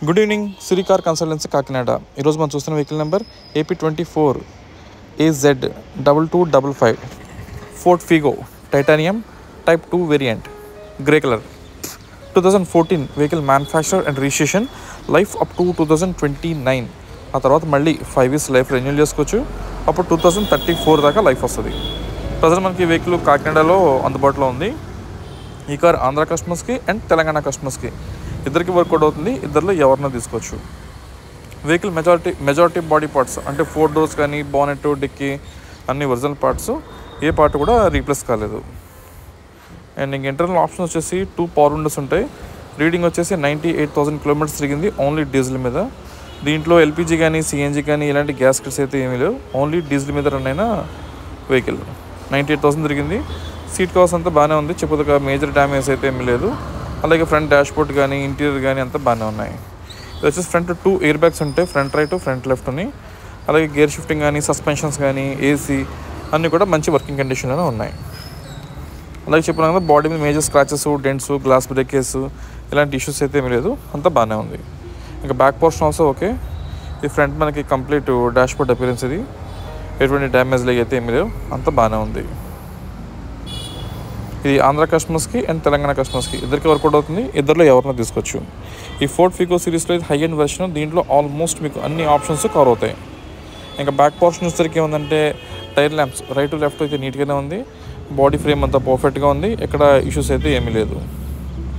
Good evening, సిరి car consultancy Kakinada. ఈరోజు మనం చూస్తున్న vehicle number AP24 AZ 2255 Ford Figo titanium type 2 variant, grey colour. 2014 vehicle manufacture and registration, life up to 2029. ఆ తర్వాత మళ్ళీ 5 years life renewal చేసుకోవచ్చు. అప్పుడు 2034 దాకా లైఫ్ వస్తుంది. ప్రజెంట్ మనకి వెహికల్ కాకినాడలో అందుబాటులో ఉంది. ఈ కార్ ఆంధ్ర కస్టమర్స్కి అండ్ తెలంగాణ కస్టమర్స్కి ఇద్దరికి వర్కౌట్ అవుతుంది. ఇద్దరిలో ఎవరినో తీసుకోవచ్చు. వెహికల్ మెజారిటీ బాడీ పార్ట్స్ అంటే 4 doors కానీ, బానెట్, డిక్కీ అన్ని ఒరిజినల్ పార్ట్స్. ఏ పార్ట్ కూడా రీప్లేస్ కాలేదు. అండ్ ఇంక ఇంటర్నల్ ఆప్షన్ వచ్చేసి 2 పవర్ విండోస్ ఉంటాయి. రీడింగ్ వచ్చేసి 98,000 kilometers తిరిగింది ఓన్లీ డీజిల్ మీద. దీంట్లో ఎల్పిజి కానీ, సిఎన్జి కానీ ఇలాంటి గ్యాస్ కిట్స్ అయితే ఏమీ లేవు. ఓన్లీ డీజిల్ మీద రన్ అయిన వెహికల్. 98,000 తిరిగింది. సీట్ కవర్స్ అంతా బాగానే ఉంది. చెప్పదొక మేజర్ డ్యామేజ్ అయితే ఏమీ లేదు. అలాగే ఫ్రంట్ డాష్ బోర్డ్ కానీ, ఇంటీరియర్ కానీ అంతా బాగానే ఉన్నాయి. ఇది వచ్చేసి ఫ్రంట్ 2 ఎయిర్ బ్యాగ్స్ ఉంటాయి, ఫ్రంట్ రైట్, ఫ్రంట్ లెఫ్ట్ అని. అలాగే గేర్ షిఫ్టింగ్ కానీ, సస్పెన్షన్స్ కానీ, ఏసీ అన్నీ కూడా మంచి వర్కింగ్ కండిషన్లోనే ఉన్నాయి. అలాగే చెప్పిన కదా, బాడీ మీద major scratches, dents, glass breakage ఇలాంటి ఇష్యూస్ అయితే ఏమీ లేదు. అంతా బాగానే ఉంది. ఇంకా బ్యాక్ పోర్షన్ ఆల్సో ఓకే. ఈ ఫ్రంట్ మనకి కంప్లీట్ డాష్ బోర్డ్ అపిరెన్స్. ఇది ఎటువంటి డ్యామేజ్ అయితే ఏమీ లేవు. అంతా బాగానే ఉంది. ఇది ఆంధ్ర కస్టమర్స్కి అండ్ తెలంగాణ కస్టమర్స్కి ఇద్దరికి వర్కౌట్ అవుతుంది. ఇద్దరిలో ఎవరినో తీసుకోవచ్చు. ఈ ఫోర్డ్ ఫిగో సిరీస్లో ఇది హై ఎండ్ వెర్షన్. దీంట్లో ఆల్మోస్ట్ మీకు అన్ని ఆప్షన్స్ కవర్ అవుతాయి. ఇంకా బ్యాక్ పోర్షన్ వచ్చేసరికి ఏముందంటే, tyre lamps right to left అయితే నీట్గానే ఉంది. బాడీ ఫ్రేమ్ అంతా పర్ఫెక్ట్గా ఉంది. ఎక్కడ ఇష్యూస్ అయితే ఏమీ లేదు.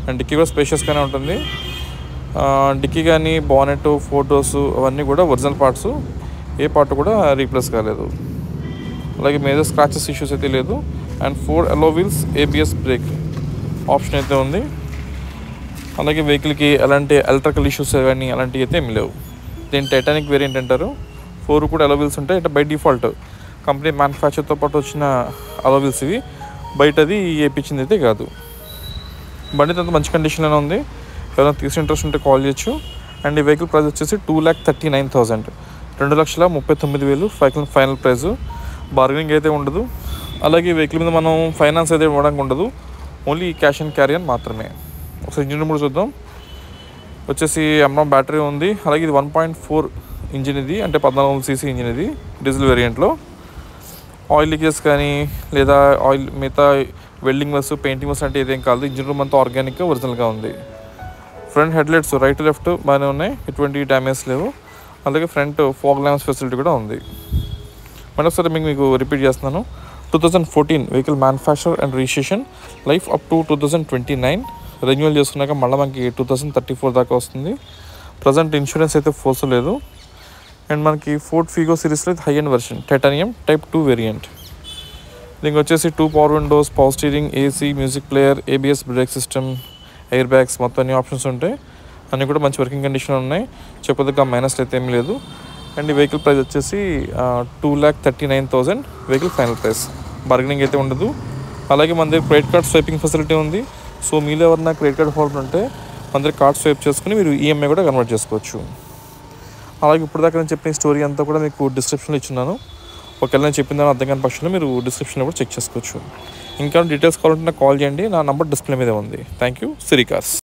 అండ్ డిక్కీ కూడా స్పేషియస్గానే ఉంటుంది. డిక్కీ కానీ, బానెట్, 4 doors అవన్నీ కూడా ఒరిజినల్ పార్ట్స్. ఏ పార్ట్ కూడా రీప్లేస్ కాలేదు. అలాగే మేజర్ స్క్రాచెస్ ఇష్యూస్ అయితే లేదు. And 4 alloy wheels, ABS break option అయితే ఉంది. అలాగే వెహికల్కి ఎలాంటి ఎలక్ట్రికల్ ఇష్యూస్ కానీ అలాంటివి అయితే ఏమి లేవు. దీని టైటానిక్ వేరియంట్ అంటారు. 4 కూడా alloy wheels ఉంటాయి. అంటే బై డిఫాల్ట్ కంపెనీ మ్యానుఫ్యాక్చర్తో పాటు వచ్చిన alloy wheels ఇవి. బయటది వేయించింది అయితే కాదు. బండి అంత మంచి కండిషన్లోనే ఉంది. ఎవరైనా తీసుకునే ఇంట్రెస్ట్ ఉంటే కాల్ చేయొచ్చు. అండ్ ఈ వెహికల్ ప్రైస్ వచ్చేసి 2,39,000, 2,39,000 ఫైనల్ ప్రైస్. బార్గెనింగ్ అయితే ఉండదు. అలాగే వెహికల్ మీద మనం ఫైనాన్స్ అయితే ఇవ్వడానికి ఉండదు. ఓన్లీ క్యాష్ అండ్ క్యారీ అని మాత్రమే. ఒకసారి ఇంజిన్ కూడా చూద్దాం. వచ్చేసి M1 బ్యాటరీ ఉంది. అలాగే ఇది 1.4 ఇంజిన్. ఇది అంటే 1400cc ఇంజిన్. ఇది డీజిల్ వేరియంట్లో. ఆయిల్ లీకేజ్ కానీ లేదా ఆయిల్ మిగతా వెల్డింగ్ వర్క్స్, పెయింటింగ్ వర్క్స్ అంటే ఏదేం కాదు. ఇంజిన్ రూమ్ అంతా ఆర్గానిక్గా ఒరిజినల్గా ఉంది. ఫ్రంట్ హెడ్లైట్స్ రైట్ లెఫ్ట్ బాగానే ఉన్నాయి. ఎటువంటి డ్యామేజ్ లేవు. అలాగే ఫ్రంట్ ఫాగ్ ల్యాంప్స్ ఫెసిలిటీ కూడా ఉంది. మరొకసారి మీకు రిపీట్ చేస్తున్నాను. 2014 vehicle manufacture and registration, life up to 2029. Renewal చేసుకున్నాక మళ్ళీ మనకి 2034 దాకా వస్తుంది. ప్రజెంట్ ఇన్సూరెన్స్ అయితే ఫోర్స్ లేదు. అండ్ మనకి ఫోర్డ్ ఫిగో సిరీస్లో high end version, titanium type 2 variant. దీనికి వచ్చేసి 2 power Windows, power steering, AC, music player, ABS break system, air bags మొత్తం అన్ని ఆప్షన్స్ ఉంటాయి. అన్నీ కూడా మంచి వర్కింగ్ కండిషన్ ఉన్నాయి. చెప్పదగ్గ మైనస్లు అయితే ఏమీ లేదు. అండ్ ఈ వెహికల్ ప్రైస్ వచ్చేసి 2,39,000 వెహికల్ ఫైనల్ ప్రైస్. బార్గెనింగ్ అయితే ఉండదు. అలాగే మన దగ్గర క్రెడిట్ కార్డ్ స్వైపింగ్ ఫెసిలిటీ ఉంది. సో మీలో ఎవరైనా క్రెడిట్ కార్డ్ హోల్డర్ ఉంటే మన దగ్గర కార్డ్ స్వైప్ చేసుకుని మీరు EMI కూడా కన్వర్ట్ చేసుకోవచ్చు. అలాగే ఇప్పుడు దాకా నేను చెప్పిన స్టోరీ అంతా కూడా మీకు డిస్క్రిప్షన్లో ఇచ్చున్నాను. ఒకవేళ నేను చెప్పిందని అర్థం కాని పక్షంలో మీరు డిస్క్రిప్షన్లో కూడా చెక్ చేసుకోవచ్చు. ఇంకా డీటెయిల్స్ కావాలంటే నాకు కాల్ చేయండి. నా నంబర్ డిస్ప్లే మీద ఉంది. Thank you. Siri cars.